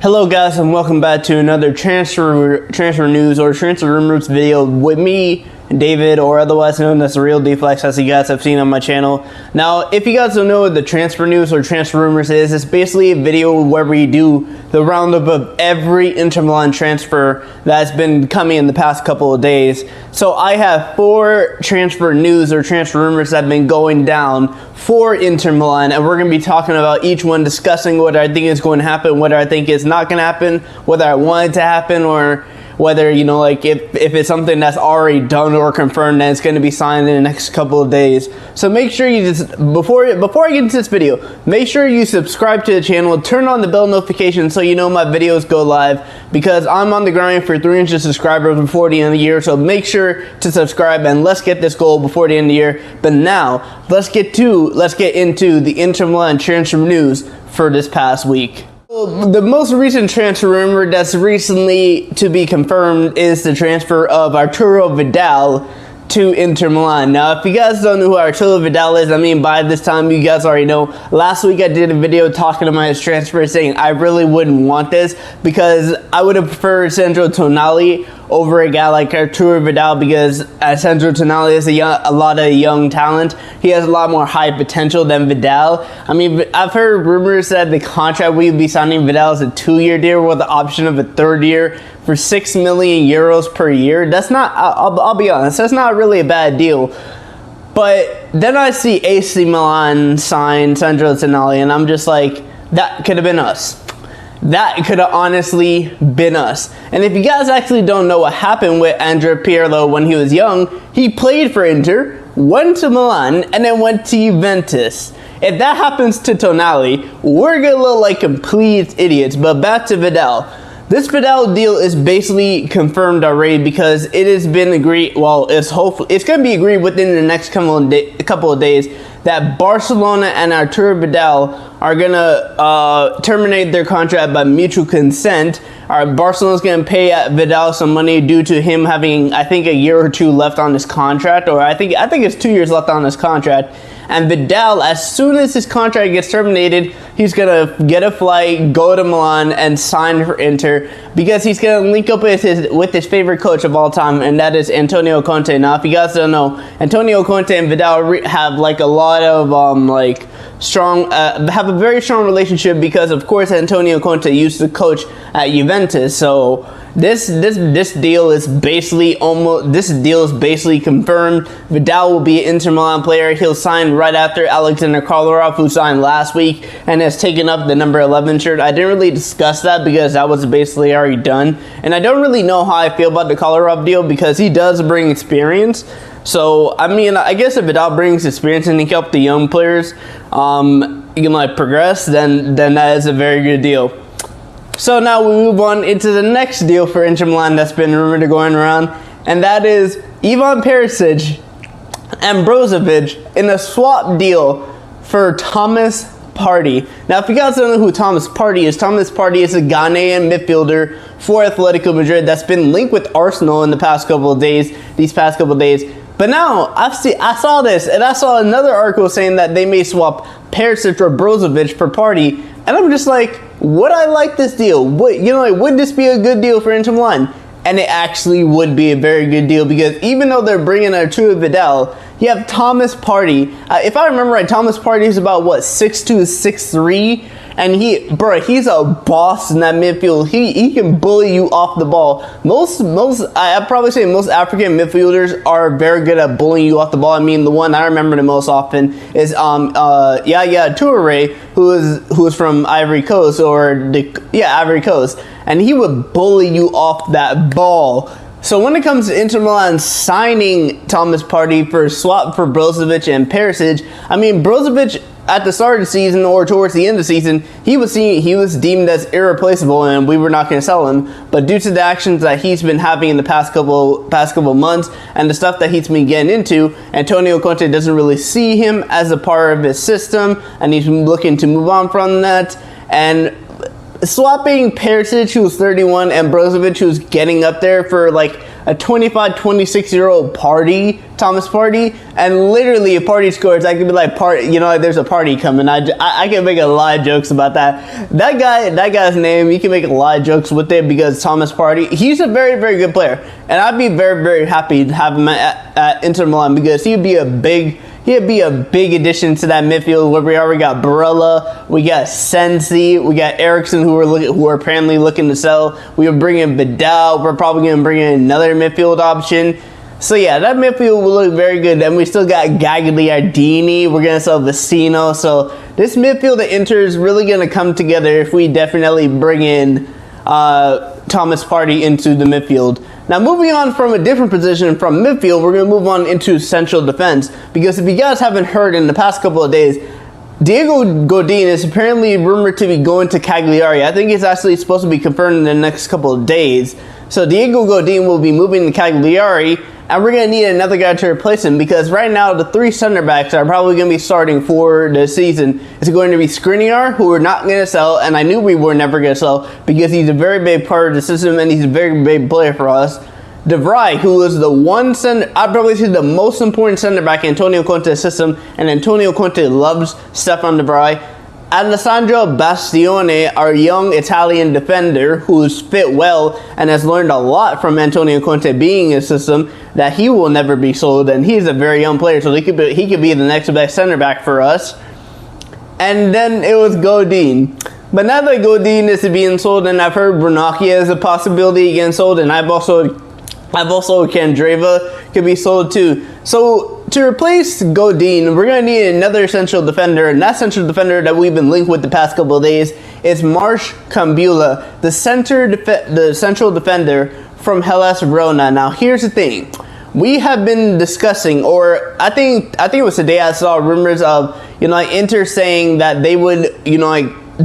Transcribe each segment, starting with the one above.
Hello guys, and welcome back to another transfer news or transfer rumors video with me, David, or otherwise known as the Real D-Flex, as you guys have seen on my channel. Now, if you guys don't know what the transfer news or transfer rumors is, it's basically a video where we do the roundup of every Inter Milan transfer that's been coming in the past couple of days. So I have 4 transfer news or transfer rumors that have been going down for Inter Milan, and we're going to be talking about each one, discussing what I think is going to happen, what I think is not going to happen, whether I want it to happen, or whether, you know, like if it's something that's already done or confirmed that it's going to be signed in the next couple of days. So make sure you just, before I get into this video, make sure you subscribe to the channel, turn on the bell notification so you know my videos go live, because I'm on the grind for 300 subscribers before the end of the year. So make sure to subscribe and let's get this goal before the end of the year. But now let's get into the Inter Milan transfer news for this past week. The most recent transfer rumor that's recently to be confirmed is the transfer of Arturo Vidal to Inter Milan. Now, if you guys don't know who Arturo Vidal is, I mean, by this time you guys already know. Last week I did a video talking about his transfer, saying I really wouldn't want this because I would have preferred Sandro Tonali over a guy like Arturo Vidal, because Sandro Tonali is a lot of young talent. He has a lot more high potential than Vidal. I mean, I've heard rumors that the contract we would be signing Vidal is a 2-year deal with the option of a 3rd year for 6 million euros per year. That's not, I'll be honest, that's not really a bad deal. But then I see AC Milan sign Sandro Tonali, and I'm just like, that could have been us. That could have honestly been us. And if you guys actually don't know what happened with Andrea Pirlo when he was young, he played for Inter, went to Milan, and then went to Juventus. If that happens to Tonali, we're gonna look like complete idiots. But back to Vidal. This Vidal deal is basically confirmed already, because it has been agreed, well, it's going to be agreed within the next couple of days that Barcelona and Arturo Vidal are going to terminate their contract by mutual consent. Barcelona's going to pay Vidal some money due to him having, I think, a year or 2 left on his contract, or I think it's 2 years left on his contract. And Vidal, as soon as his contract gets terminated, he's going to get a flight, go to Milan, and sign for Inter, because he's going to link up with his favorite coach of all time, and that is Antonio Conte. Now, if you guys don't know, Antonio Conte and Vidal have like a lot of have a very strong relationship, because of course Antonio Conte used to coach at Juventus. So this deal is basically confirmed. Vidal will be an Inter Milan player. He'll sign right after Alexander Kolarov, who signed last week and has taken up the number 11 shirt. I didn't really discuss that because that was basically already done, and I don't really know how I feel about the Kolarov deal, because he does bring experience. So I mean, I guess if Vidal brings experience and he can help the young players progress, then that is a very good deal. So now we move on into the next deal for Inter Milan that's been rumored going around, and that is Ivan Perisic and Brozovic in a swap deal for Thomas Partey. Now, if you guys don't know who Thomas Partey is a Ghanaian midfielder for Atletico Madrid that's been linked with Arsenal in these past couple of days. But now I saw this, and I saw another article saying that they may swap Perisic or Brozovic for Partey, and I'm just like, would I like this deal? Would this be a good deal for Inter Milan? And it actually would be a very good deal, because even though they're bringing Arturo Vidal, you have Thomas Partey. If I remember right, Thomas Partey is about, what, 6'2", 6'3", and he's a boss in that midfield. He can bully you off the ball. I'd probably say most African midfielders are very good at bullying you off the ball. I mean, the one I remember the most often is Yaya Toure, who is from Ivory Coast, Ivory Coast, and he would bully you off that ball. So when it comes to Inter Milan signing Thomas Partey for a swap for Brozovic and Perisic, I mean, Brozovic at the start of the season or towards the end of the season, he was deemed as irreplaceable, and we were not going to sell him. But due to the actions that he's been having in the past couple months and the stuff that he's been getting into, Antonio Conte doesn't really see him as a part of his system, and he's looking to move on from that. And swapping Perisic, who's 31, and Brozovic, who's getting up there, for like a 25, 26-year-old Partey, Thomas Partey, and literally if Partey scores, I could be like, there's a party coming. I can make a lot of jokes about that. That guy's name, you can make a lot of jokes with it because Thomas Partey, he's a very, very good player. And I'd be very, very happy to have him at Inter Milan because he'd be a big addition to that midfield where we already got Barella, we got Sensi, we got Eriksson who are apparently looking to sell. We were bringing Vidal. We're probably going to bring in another midfield option. So yeah, that midfield will look very good. Then we still got Gagliardini. We're going to sell Vecino. So this midfield at Inter is really going to come together if we definitely bring in Thomas Partey into the midfield. Now moving on from a different position from midfield, we're going to move on into central defense. Because if you guys haven't heard in the past couple of days, Diego Godin is apparently rumored to be going to Cagliari. I think it's actually supposed to be confirmed in the next couple of days. So Diego Godin will be moving to Cagliari, and we're going to need another guy to replace him because right now the three center backs are probably going to be starting for the season. It's going to be Skriniar, who we're not going to sell, and I knew we were never going to sell because he's a very big part of the system and he's a very big player for us. De Vrij, who is the one center, I'd probably say the most important center back in Antonio Conte's system, and Antonio Conte loves Stefan De Vrij. Alessandro Bastione, our young Italian defender who's fit well and has learned a lot from Antonio Conte being in his system, that he will never be sold, and he's a very young player, so he could be the next best center back for us. And then it was Godin. But now that Godin is being sold, and I've heard Brunacchia is a possibility getting sold, and I've also Candreva could be sold too. So to replace Godin, we're going to need another central defender, and that central defender that we've been linked with the past couple of days is Marsh Kambula, the central defender from Hellas Verona. Now here's the thing. We have been discussing, or I think it was today I saw rumors of, Inter saying that they would,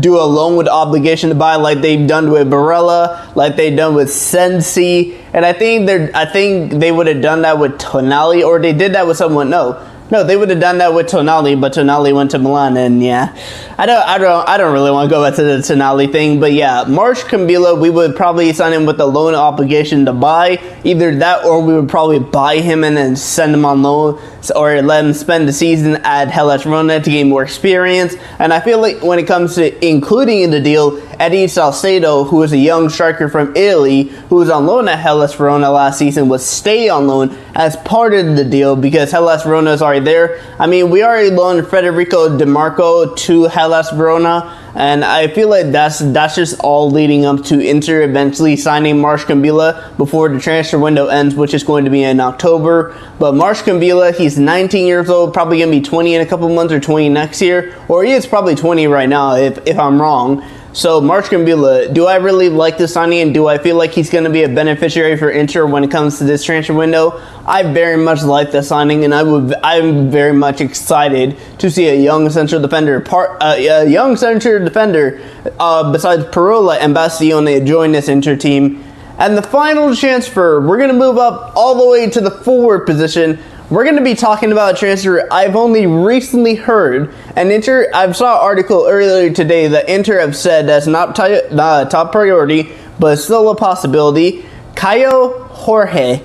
do a loan with obligation to buy, like they've done with Barella, like they've done with Sensi, and I think they would have done that with Tonali, or they did that with someone. No, they would have done that with Tonali, but Tonali went to Milan, and yeah, I don't really want to go back to the Tonali thing, but yeah, Marsh Kambila, we would probably sign him with a loan obligation to buy, either that or we would probably buy him and then send him on loan, or let him spend the season at Hellas Verona to gain more experience. And I feel like when it comes to including in the deal, Eddie Salcedo, who is a young striker from Italy, who was on loan at Hellas Verona last season, would stay on loan as part of the deal because Hellas Verona is already there. I mean, we already loaned Federico Di Marco to Hellas Verona, and I feel like that's just all leading up to Inter eventually signing Marsh Kambila before the transfer window ends, which is going to be in October. But Marsh Kambila, he's 19 years old, probably going to be 20 in a couple months or 20 next year, or he is probably 20 right now if I'm wrong. So Marsh Kambila, do I really like this signing, and do I feel like he's going to be a beneficiary for Inter when it comes to this transfer window? I very much like the signing, and I'm very much excited to see a young central defender, besides Parola and Bastione, join this Inter team. And the final transfer, we're going to move up all the way to the forward position. We're going to be talking about a transfer I've only recently heard, and Inter, I saw an article earlier today that Inter have said that's not top priority, but still a possibility. Caio Jorge,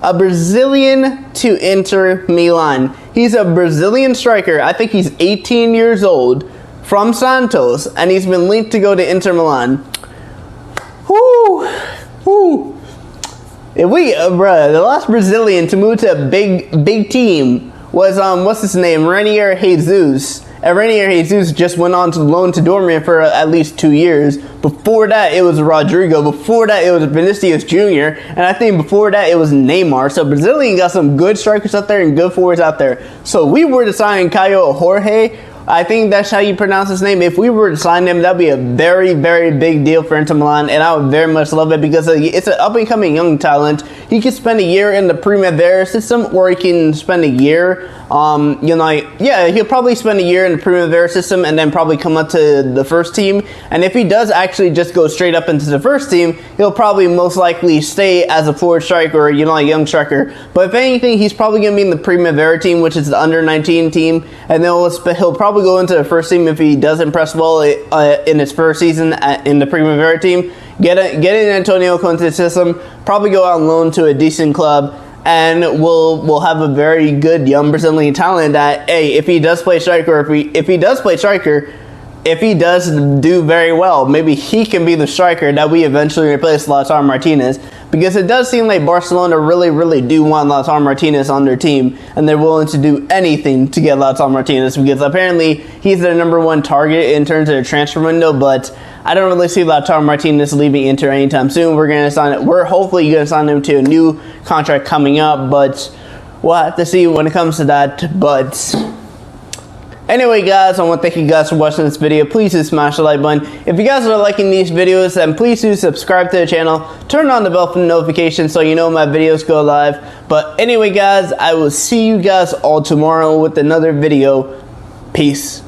a Brazilian to Inter Milan. He's a Brazilian striker. I think he's 18 years old, from Santos, and he's been linked to go to Inter Milan. Whoo. If the last Brazilian to move to a big team was what's his name, Renier Jesus. And Renier Jesus just went on to loan to Dortmund for at least 2 years. Before that, it was Rodrigo. Before that, it was Vinicius Jr. And I think before that, it was Neymar. So Brazilian got some good strikers out there and good forwards out there. So we were to sign Caio Jorge. I think that's how you pronounce his name. If we were to sign him, that'd be a very, very big deal for Inter Milan, and I would very much love it because it's an up-and-coming young talent. He could spend a year in the Primavera system, or he can spend a year, he'll probably spend a year in the Primavera system and then probably come up to the first team. And if he does actually just go straight up into the first team, he'll probably most likely stay as a forward striker or, a young striker. But if anything, he's probably going to be in the Primavera team, which is the under-19 team, and then he'll probably go into the first team if he does impress well in his first season in the Primavera team. get in Antonio Conte's system, probably go out on loan to a decent club, and we'll have a very good young Brazilian talent that, hey, if he does play striker, if he does do very well, maybe he can be the striker that we eventually replace Lautaro Martinez, because it does seem like Barcelona really do want Lautaro Martinez on their team, and they're willing to do anything to get Lautaro Martinez, because apparently he's their #1 target in terms of their transfer window. But I don't really see Lautaro Martinez leaving Inter anytime soon. We're hopefully going to sign him to a new contract coming up, but we'll have to see when it comes to that. But anyway, guys, I want to thank you guys for watching this video. Please do smash the like button. If you guys are liking these videos, then please do subscribe to the channel. Turn on the bell for notifications so you know my videos go live. But anyway, guys, I will see you guys all tomorrow with another video. Peace.